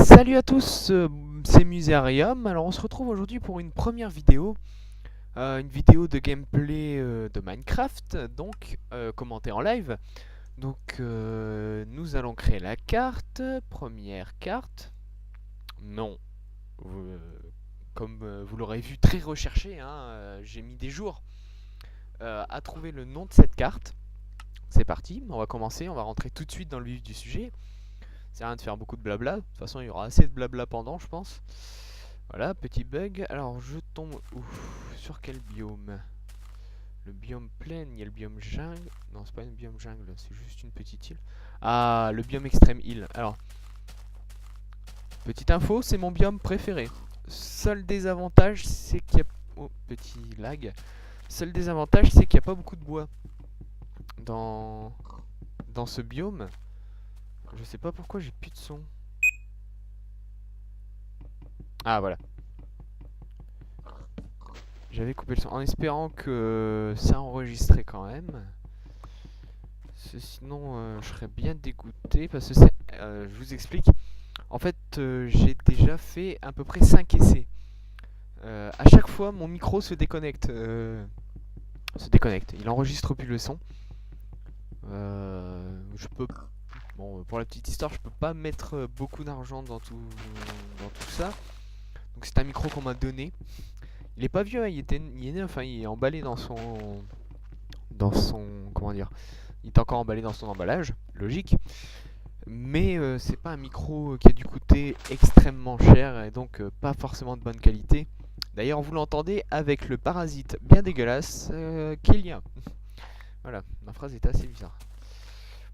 Salut à tous, c'est Musarium. Alors on se retrouve aujourd'hui pour une première vidéo, une vidéo de gameplay de Minecraft, donc commentée en live. Donc nous allons créer la carte, première carte. Non, vous- comme vous l'aurez vu, très recherché, hein, j'ai mis des jours à trouver le nom de cette carte. C'est parti, on va commencer, on va rentrer tout de suite dans le vif du sujet. C'est rien de faire beaucoup de blabla. De toute façon, il y aura assez de blabla pendant, je pense. Voilà, petit bug. Alors, je tombe sur quel biome? Le biome plaine, il y a le biome jungle. Non, c'est pas une biome jungle, c'est juste une petite île. Ah, le biome extrême île. Alors, petite info, c'est mon biome préféré. Seul désavantage, c'est qu'il y a... Oh, petit lag. Seul désavantage, c'est qu'il n'y a pas beaucoup de bois dans... dans ce biome. Je sais pas pourquoi j'ai plus de son. Ah, voilà. J'avais coupé le son en espérant que ça enregistrait quand même. Sinon, je serais bien dégoûté parce que je vous explique. En fait, j'ai déjà fait à peu près 5 essais. À chaque fois, mon micro se déconnecte. Il enregistre plus le son. Je peux. Bon, pour la petite histoire, je peux pas mettre beaucoup d'argent dans tout ça. Donc, c'est un micro qu'on m'a donné. Il est pas vieux, hein, il est emballé dans son, comment dire, il est encore emballé dans son emballage, logique. Mais c'est pas un micro qui a dû coûter extrêmement cher et donc pas forcément de bonne qualité. D'ailleurs, vous l'entendez avec le parasite bien dégueulasse qu'il y a. Voilà, ma phrase était assez bizarre.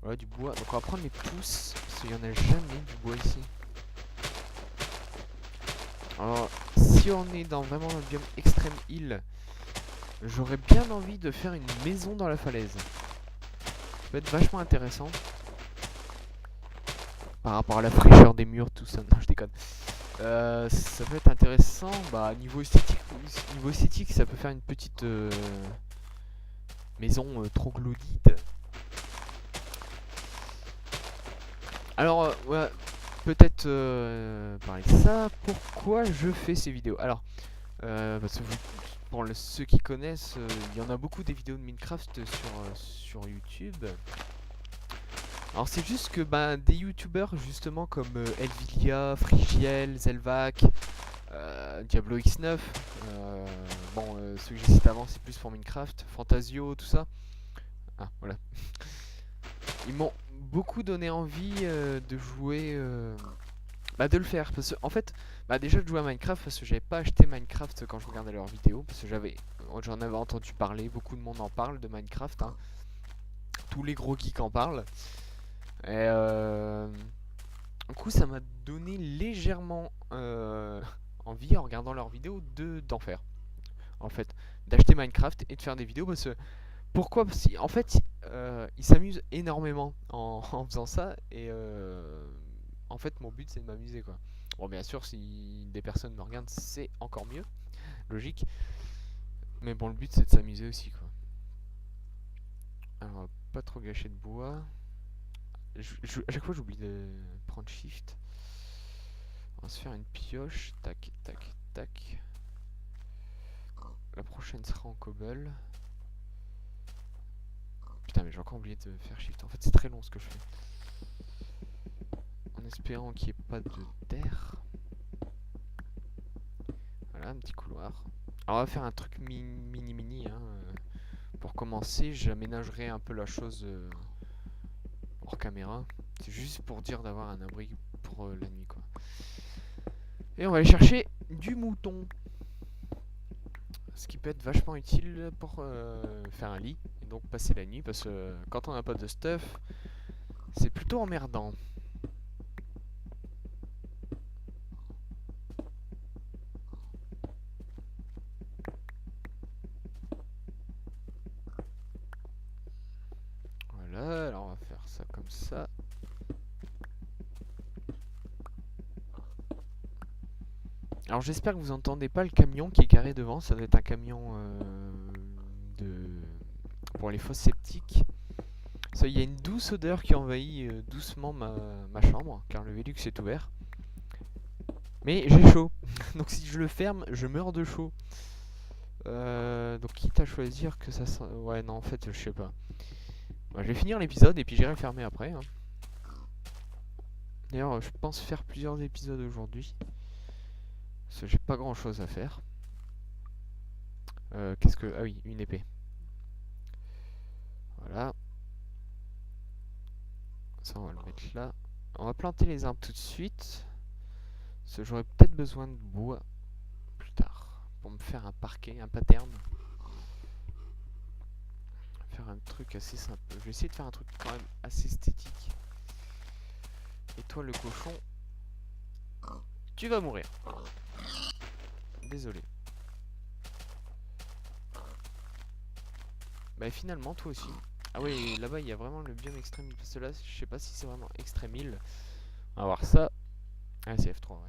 Voilà, du bois. Donc on va prendre les pousses parce qu'il y en a jamais du bois ici. Alors, si on est dans vraiment un biome extrême île, j'aurais bien envie de faire une maison dans la falaise. Ça peut être vachement intéressant. Par rapport à la fraîcheur des murs, tout ça. Non, je déconne. Ça peut être intéressant. Bah, niveau esthétique, ça peut faire une petite maison troglodyte. Alors, ouais, peut-être parler de ça. Pourquoi je fais ces vidéos? Alors, parce que pour ceux qui connaissent, il y en a beaucoup des vidéos de Minecraft sur YouTube. Alors c'est juste que des youtubeurs justement comme Elvilia, Frigiel, Zelvac, Diablo X9, ceux que j'ai cités avant c'est plus pour Minecraft, Fantasio, tout ça. Ah voilà. Ils m'ont beaucoup donné envie de jouer, de le faire. Parce que en fait, déjà de jouer à Minecraft parce que j'avais pas acheté Minecraft quand je regardais leurs vidéos. Parce que j'en avais entendu parler, beaucoup de monde en parle de Minecraft. Hein. Tous les gros geeks en parlent. Et du coup, ça m'a donné légèrement envie, en regardant leurs vidéos, d'en faire. En fait, d'acheter Minecraft et de faire des vidéos. Parce que, pourquoi? Parce qu'en fait, ils s'amusent énormément en faisant ça. Et en fait, mon but, c'est de m'amuser, quoi. Bon, bien sûr, si des personnes me regardent, c'est encore mieux. Logique. Mais bon, le but, c'est de s'amuser aussi, quoi. Alors, pas trop gâcher de bois. À chaque fois, j'oublie de prendre Shift. On va se faire une pioche. Tac, tac, tac. La prochaine sera en cobble. Putain, mais j'ai encore oublié de faire Shift. En fait, c'est très long ce que je fais. En espérant qu'il n'y ait pas de terre. Voilà, un petit couloir. Alors, on va faire un truc mini. Hein. Pour commencer, j'aménagerai un peu la chose hors caméra. C'est juste pour dire d'avoir un abri pour la nuit, quoi. Et on va aller chercher du mouton. Ce qui peut être vachement utile pour faire un lit et donc passer la nuit parce que quand on n'a pas de stuff, c'est plutôt emmerdant. Voilà, alors on va faire ça comme ça. Alors j'espère que vous entendez pas le camion qui est garé devant, ça doit être un camion pour les fosses septiques. Il y a une douce odeur qui envahit doucement ma chambre, car le Velux est ouvert. Mais j'ai chaud. Donc si je le ferme, je meurs de chaud. Donc quitte à choisir que ça... Ouais, non, en fait, je sais pas. Bah, je vais finir l'épisode et puis j'irai le fermer après. Hein. D'ailleurs, je pense faire plusieurs épisodes aujourd'hui. Parce que j'ai pas grand chose à faire. Qu'est-ce que... Ah oui, une épée. Voilà. Ça, on va le mettre là. On va planter les arbres tout de suite. Parce que j'aurai peut-être besoin de bois plus tard. Pour me faire un parquet, un pattern. Faire un truc assez simple. Je vais essayer de faire un truc quand même assez esthétique. Et toi, le cochon, tu vas mourir. Désolé. Bah finalement, toi aussi. Ah oui, là-bas, il y a vraiment le biome extrême. Parce que là, je sais pas si c'est vraiment extrême île. On va voir ça. Ah, c'est F3,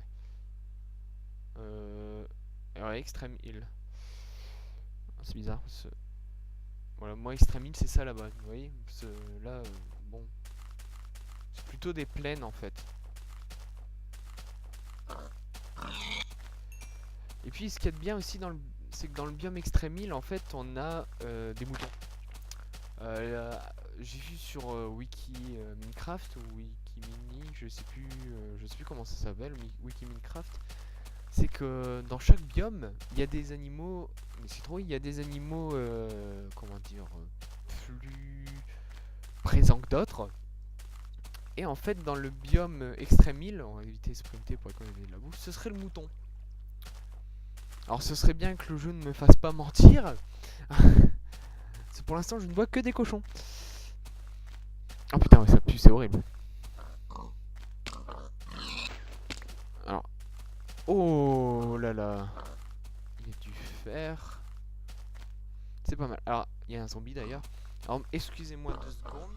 ouais. Ouais, extrême île. C'est bizarre. Voilà, moi, extrême île, c'est ça là-bas. Vous voyez là, bon. C'est plutôt des plaines en fait. Et puis, ce qu'il y a de bien aussi, c'est que dans le biome extrême île, en fait, on a des moutons. J'ai vu sur Wiki Minecraft ou Wikimini, je sais plus comment ça s'appelle, Wiki Minecraft, c'est que dans chaque biome, il y a des animaux, mais c'est trop, il y a des animaux, comment dire, plus présents que d'autres. Et en fait, dans le biome extrême île, on va éviter de sprinter pour économiser de la bouffe, ce serait le mouton. Alors, ce serait bien que le jeu ne me fasse pas mentir. Pour l'instant, je ne vois que des cochons. Oh putain, ouais, ça pue, c'est horrible. Alors, oh là là, il y a du fer. C'est pas mal. Alors, il y a un zombie d'ailleurs. Alors, excusez-moi 2 secondes.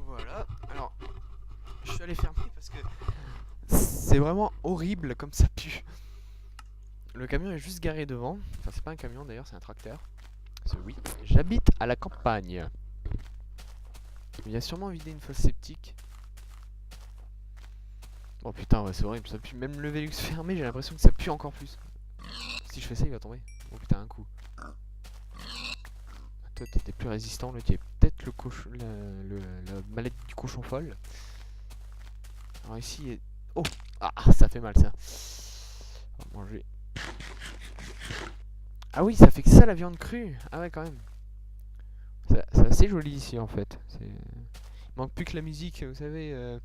Voilà. Alors, je suis allé fermer parce que c'est vraiment horrible comme ça pue. Le camion est juste garé devant. Enfin, c'est pas un camion d'ailleurs, c'est un tracteur. Parce que oui, j'habite à la campagne. Il a sûrement vidé une fosse septique. Oh putain, ouais, c'est horrible, ça pue. Même le Velux fermé, j'ai l'impression que ça pue encore plus. Si je fais ça, il va tomber. Oh putain, un coup. Toi, t'étais plus résistant, là, tu es peut-être le cochon, la maladie du cochon folle. Alors ici, oh, ah, ça fait mal ça. On va manger. Ah oui, ça fait que ça la viande crue. Ah ouais, quand même. C'est assez joli ici en fait. Il manque plus que la musique, vous savez.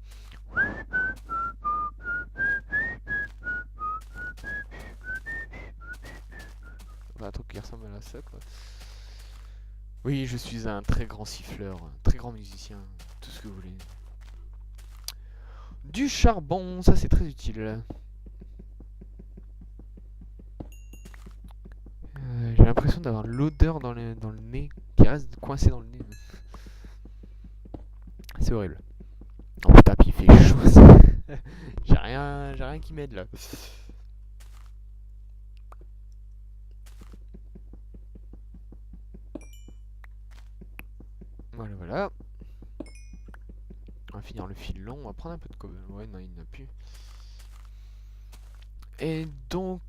Un truc qui ressemble à ça quoi. Oui, je suis un très grand siffleur, un très grand musicien, tout ce que vous voulez. Du charbon, ça c'est très utile. J'ai l'impression d'avoir l'odeur dans le nez qui reste coincée dans le nez. C'est horrible. Oh putain, puis il fait chaud. J'ai rien qui m'aide là. Voilà, voilà. On va finir le fil long. On va prendre un peu de cobble. Ouais, non, il n'y en a plus. Et donc...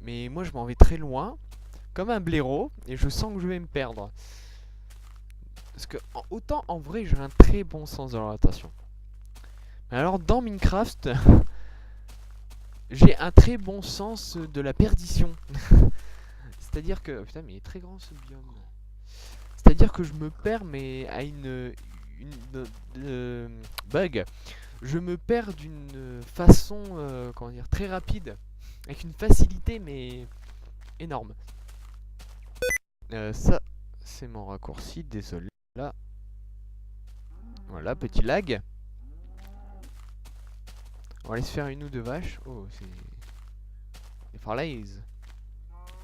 Mais moi, je m'en vais très loin. Comme un blaireau. Et je sens que je vais me perdre. Parce que, autant en vrai, j'ai un très bon sens de l'orientation. Mais alors, dans Minecraft... j'ai un très bon sens de la perdition. C'est-à-dire que... Putain, mais il est très grand ce biome. C'est-à-dire que je me perds, mais à une bug. Je me perds d'une façon, comment dire, très rapide. Avec une facilité, mais énorme. Ça, c'est mon raccourci, désolé. Là. Voilà, petit lag. On va aller se faire une ou deux vaches. Oh, c'est... des farlaises.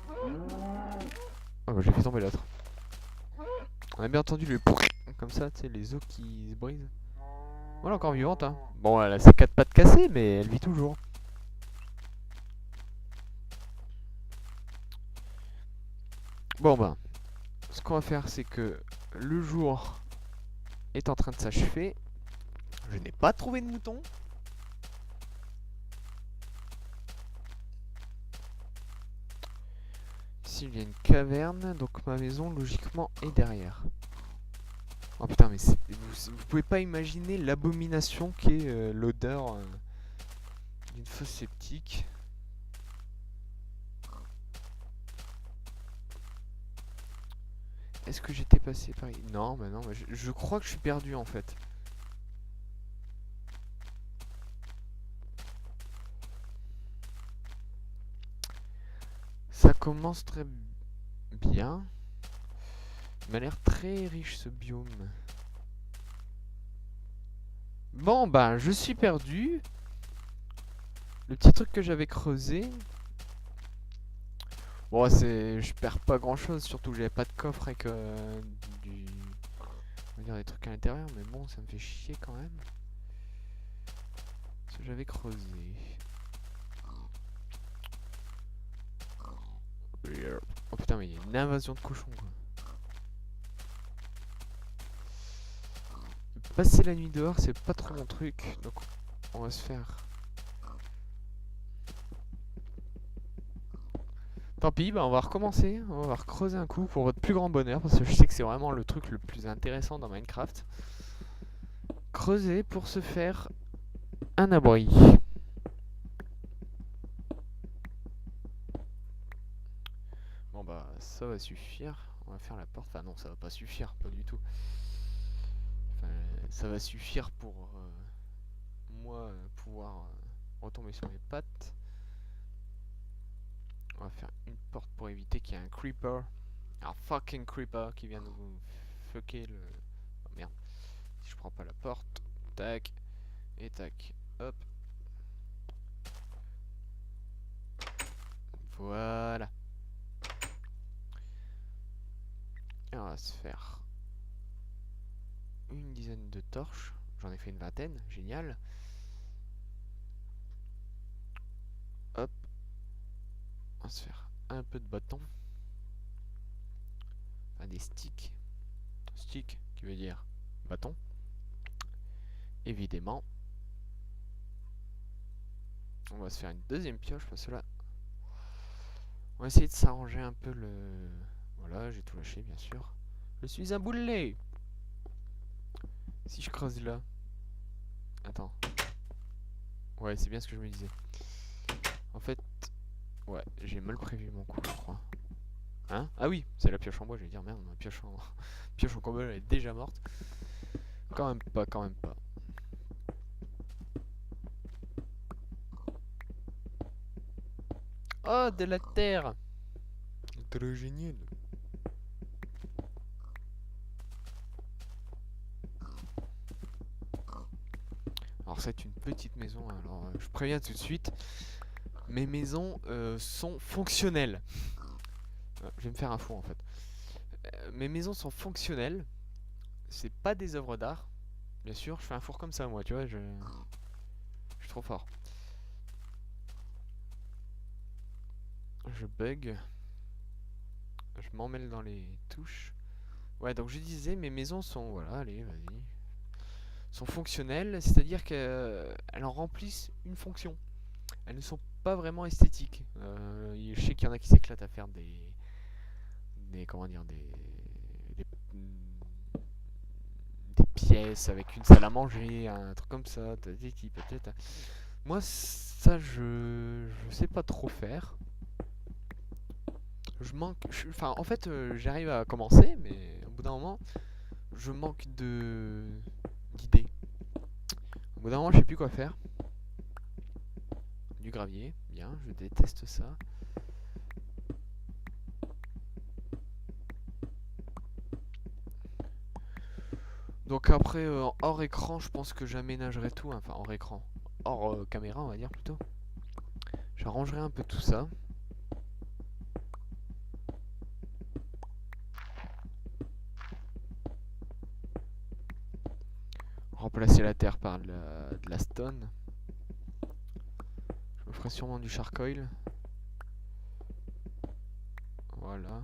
Oh, bah, j'ai fait tomber l'autre. On a bien entendu le... comme ça, tu sais, les os qui se brisent. Voilà, encore vivante, hein. Bon, elle a ses quatre pattes cassées, mais elle vit toujours. Bon, ben, ce qu'on va faire, c'est que le jour est en train de s'achever. Je n'ai pas trouvé de mouton. Ici, il y a une caverne, donc ma maison, logiquement, est derrière. Oh putain, mais vous pouvez pas imaginer l'abomination qu'est l'odeur d'une fosse septique. Est-ce que j'étais passé par ici? Non, bah non, je crois que je suis perdu en fait. Ça commence très bien. Il m'a l'air très riche ce biome. Bon, bah, je suis perdu. Le petit truc que j'avais creusé. Bon, je perds pas grand chose, surtout que j'avais pas de coffre avec du. On va dire des trucs à l'intérieur, mais bon, ça me fait chier quand même. Ce que j'avais creusé. Oh putain, mais il y a une invasion de cochons quoi. Passer la nuit dehors, c'est pas trop mon truc, donc on va se faire. Tant pis, bah on va recommencer, on va recreuser un coup pour votre plus grand bonheur, parce que je sais que c'est vraiment le truc le plus intéressant dans Minecraft. Creuser pour se faire un abri. Bon bah ça va suffire, on va faire la porte, enfin non ça va pas suffire, pas du tout. Enfin, ça va suffire pour moi pouvoir retomber sur mes pattes. On va faire une porte pour éviter qu'il y ait un creeper. Un fucking creeper qui vient nous fucker le... Oh merde. Si je prends pas la porte. Tac. Et tac. Hop. Voilà. Et on va se faire une dizaine de torches. J'en ai fait une vingtaine. Génial. Hop. On va se faire un peu de bâton. Enfin des sticks. Stick qui veut dire bâton. Évidemment. On va se faire une deuxième pioche parce que là... On va essayer de s'arranger un peu le... Voilà, j'ai tout lâché bien sûr. Je suis un boulet. Si je creuse là... Attends. Ouais, c'est bien ce que je me disais. En fait... Ouais, j'ai mal prévu mon coup, je crois. Hein? Ah oui, c'est la pioche en bois, je vais dire merde, ma pioche en... pioche en combat, elle est déjà morte. Quand même pas, quand même pas. Oh, de la terre! Très génial. Alors c'est une petite maison, alors je préviens tout de suite. Mes maisons sont fonctionnelles. Je vais me faire un fou en fait. Mes maisons sont fonctionnelles. C'est pas des œuvres d'art. Bien sûr, je fais un four comme ça moi, tu vois, je suis trop fort. Je bug. Je m'emmêle dans les touches. Ouais, donc je disais, mes maisons sont, voilà, allez, vas-y, sont fonctionnelles, c'est-à-dire qu'elles en remplissent une fonction. Elles ne sont pas vraiment esthétiques. Je sais qu'il y en a qui s'éclatent à faire comment dire, des, des pièces avec une salle à manger, un truc comme ça, peut-être. Moi, ça, je sais pas trop faire. Je manque, enfin, en fait, j'arrive à commencer, mais au bout d'un moment, je manque d'idées. Au bout d'un moment, je sais plus quoi faire. Du gravier, bien, je déteste ça. Donc après, hors écran, je pense que j'aménagerai tout, hein, enfin hors écran, hors caméra, on va dire plutôt. J'arrangerai un peu tout ça. remplacer la terre par de la stone. Je me ferai sûrement du charcoal. Voilà.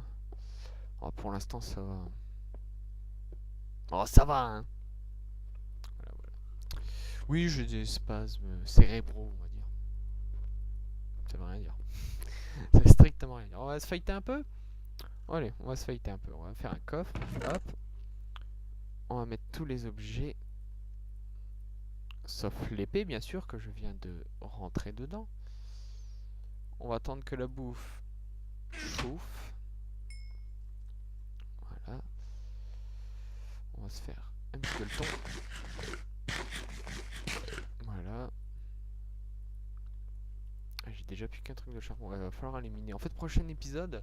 Oh, pour l'instant, ça va. Oh, ça va, hein. Voilà, voilà. Oui, j'ai des spasmes cérébraux, on va dire. Ça veut rien dire. Ça veut strictement rien dire. On va se fighter un peu. Allez, on va se fighter un peu. On va faire un coffre. Hop. On va mettre tous les objets. Sauf l'épée, bien sûr, que je viens de rentrer dedans. On va attendre que la bouffe chauffe. Voilà. On va se faire un petit gueuleton. Voilà. J'ai déjà plus qu'un truc de charbon. Ouais, va falloir aller miner. En fait, prochain épisode,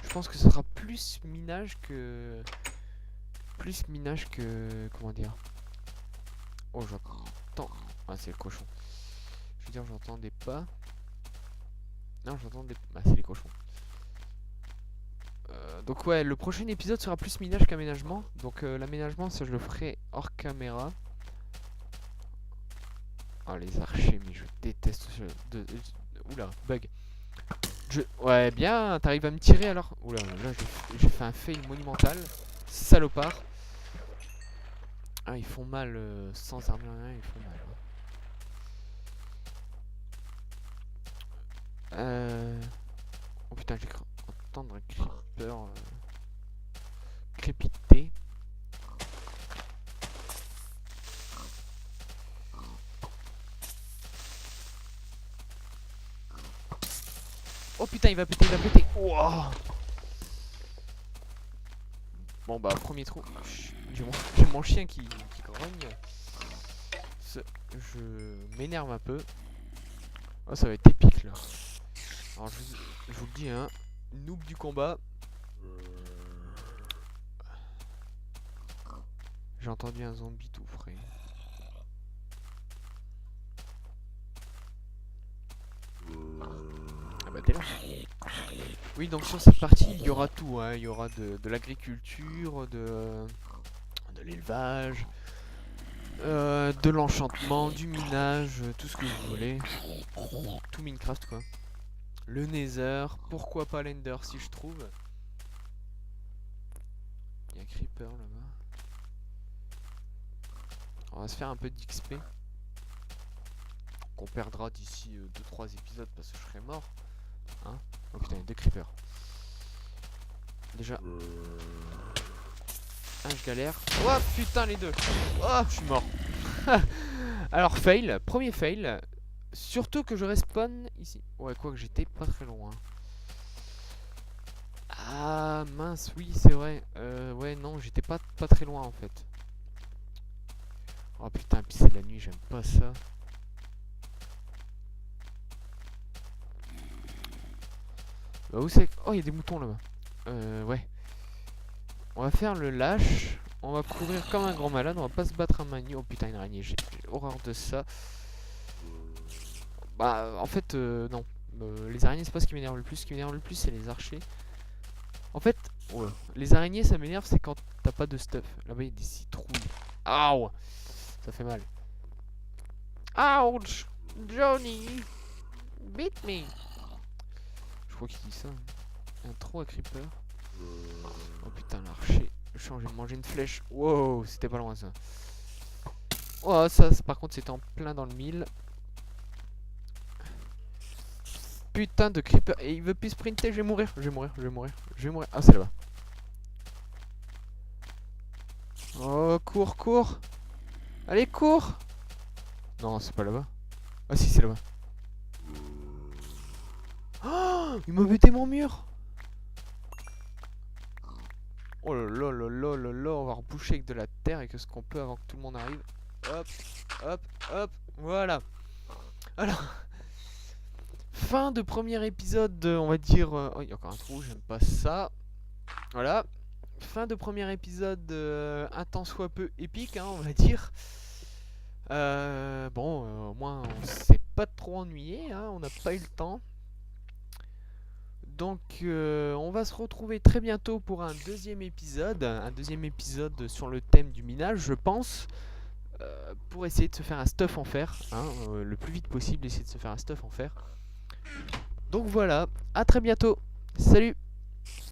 je pense que ce sera plus minage que... Comment dire? Oh, j'entends... Ah, c'est le cochon. Je veux dire, j'entends des pas. Non, j'entends des... Ah, c'est les cochons. Donc ouais, le prochain épisode sera plus minage qu'aménagement. Donc l'aménagement, ça je le ferai hors caméra. Oh, les archers, mais je déteste ce... Oula, bug. Ouais, bien, t'arrives à me tirer alors. Oula, là j'ai fait un fail monumental. Salopard. Ah, ils font mal sans armure, rien, ils font mal. Oh putain, j'ai cru entendre un creeper crépiter. Oh putain, il va péter, il va péter. Wow. Bon bah, premier trou. J'ai mon chien qui grogne. Je m'énerve un peu. Oh, ça va être épique là. Alors je vous le dis, hein, noob du combat. J'ai entendu un zombie tout frais. Ah bah t'es là. Oui, donc sur cette partie, il y aura tout, hein. Il y aura de l'agriculture, de l'élevage, de l'enchantement, du minage, tout ce que vous voulez. Tout Minecraft quoi. Le Nether, pourquoi pas l'Ender si je trouve. Il y a un creeper là-bas. On va se faire un peu d'XP. Qu'on perdra d'ici 2-3 épisodes parce que je serai mort. Hein? Oh putain, il y a 2 creepers. Déjà. Ah, je galère. Oh putain, les deux. Oh, je suis mort. Alors, fail. Premier fail. Surtout que je respawn ici. Ouais, quoi que j'étais pas très loin. Ah, mince, oui, c'est vrai. Ouais, non, j'étais pas très loin en fait. Oh putain, puis c'est la nuit, j'aime pas ça. Bah, où c'est? Oh, il y a des moutons là-bas. Ouais. On va faire le lâche. On va courir comme un grand malade. On va pas se battre à main nue. Oh putain, une araignée. J'ai horreur de ça. Bah, en fait, non. Les araignées, c'est pas ce qui m'énerve le plus. Ce qui m'énerve le plus, c'est les archers. En fait, ouais, les araignées, ça m'énerve, c'est quand t'as pas de stuff. Là-bas, il y a des citrouilles. Aouh! Ça fait mal. Ouch! Johnny! Beat me! Je crois qu'il dit ça. Un trou à creeper. Oh putain, l'archer. Je suis de manger une flèche. Wow, c'était pas loin ça. Oh, ça par contre, c'était en plein dans le mille. Putain de creeper. Et il veut plus sprinter, je vais mourir. Je vais mourir, je vais mourir, je vais mourir. Ah, c'est là-bas. Oh, cours, cours. Allez, cours. Non, c'est pas là-bas. Ah si, c'est là-bas. Oh, il m'a buté mon mur. Oh là là là là là là, on va reboucher avec de la terre et que ce qu'on peut avant que tout le monde arrive. Hop, hop, hop, voilà. Alors, fin de premier épisode, on va dire... Oh, il y a encore un trou, j'aime pas ça. Voilà. Fin de premier épisode, un tant soit peu épique, hein, on va dire. Bon, au moins on s'est pas trop ennuyé, hein, on n'a pas eu le temps. Donc on va se retrouver très bientôt pour un deuxième épisode sur le thème du minage, je pense. pour essayer de se faire un stuff en fer, hein, le plus vite possible, essayer de se faire un stuff en fer. Donc voilà, à très bientôt, salut!